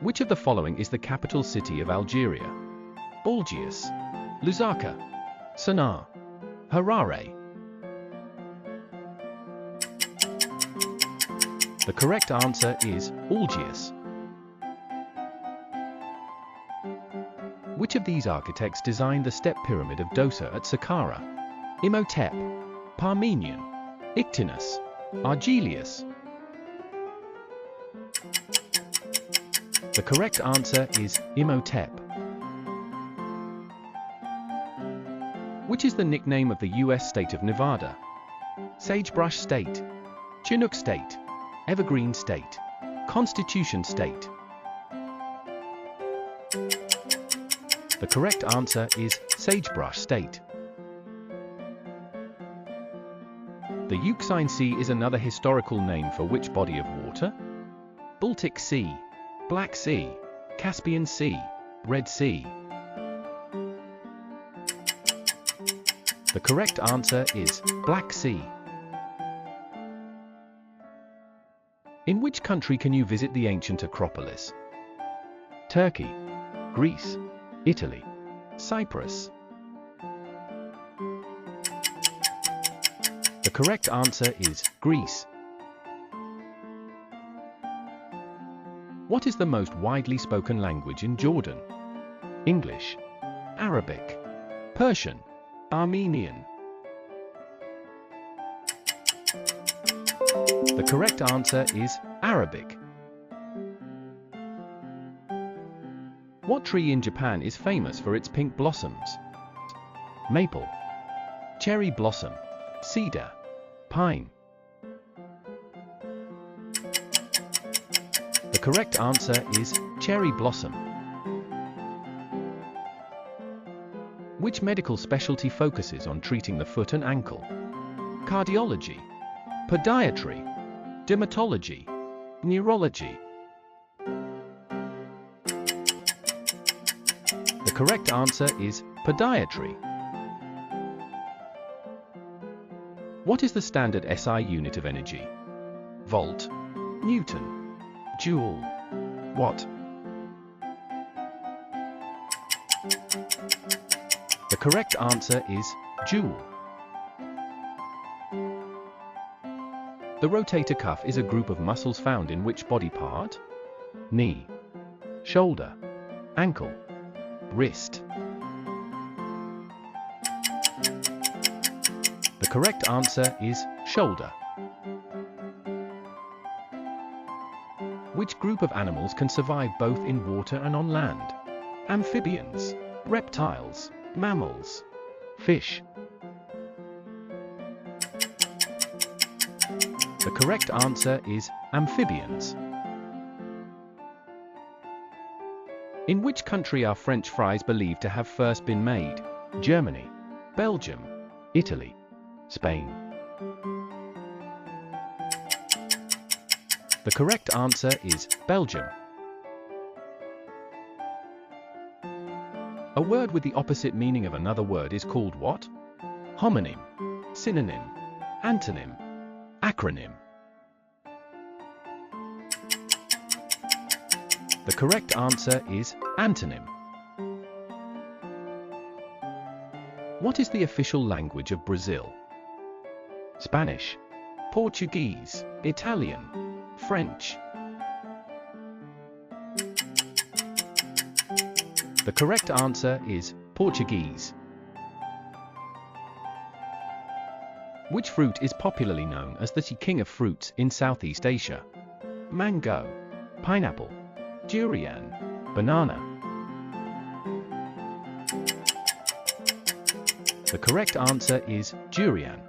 Which of the following is the capital city of Algeria? Algiers, Lusaka, Sana'a, Harare. The correct answer is Algiers. Which of these architects designed the step pyramid of Djoser at Saqqara? Imhotep, Parmenion, Ictinus, Argelius. The correct answer is Imhotep. Which is the nickname of the US state of Nevada? Sagebrush State, Chinook State, Evergreen State, Constitution State. The correct answer is Sagebrush State. The Euxine Sea is another historical name for which body of water? Baltic Sea, Black Sea, Caspian Sea, Red Sea. The correct answer is Black Sea. In which country can you visit the ancient Acropolis? Turkey, Greece, Italy, Cyprus. The correct answer is Greece. What is the most widely spoken language in Jordan? English, Arabic, Persian, Armenian. The correct answer is Arabic. What tree in Japan is famous for its pink blossoms? Maple, cherry blossom, cedar, pine. The correct answer is cherry blossom. Which medical specialty focuses on treating the foot and ankle? Cardiology, podiatry, dermatology, neurology. The correct answer is podiatry. What is the standard SI unit of energy? Volt, Newton, Joule, Watt. The correct answer is Joule. The rotator cuff is a group of muscles found in which body part? Knee, shoulder, ankle, wrist. The correct answer is shoulder. Which group of animals can survive both in water and on land? Amphibians, reptiles, mammals, fish. The correct answer is amphibians. In which country are French fries believed to have first been made? Germany, Belgium, Italy, Spain. The correct answer is Belgium. A word with the opposite meaning of another word is called what? Homonym, synonym, antonym, acronym. The correct answer is antonym. What is the official language of Brazil? Spanish, Portuguese, Italian, French. The correct answer is Portuguese. Which fruit is popularly known as the king of fruits in Southeast Asia? Mango, pineapple, durian, banana. The correct answer is durian.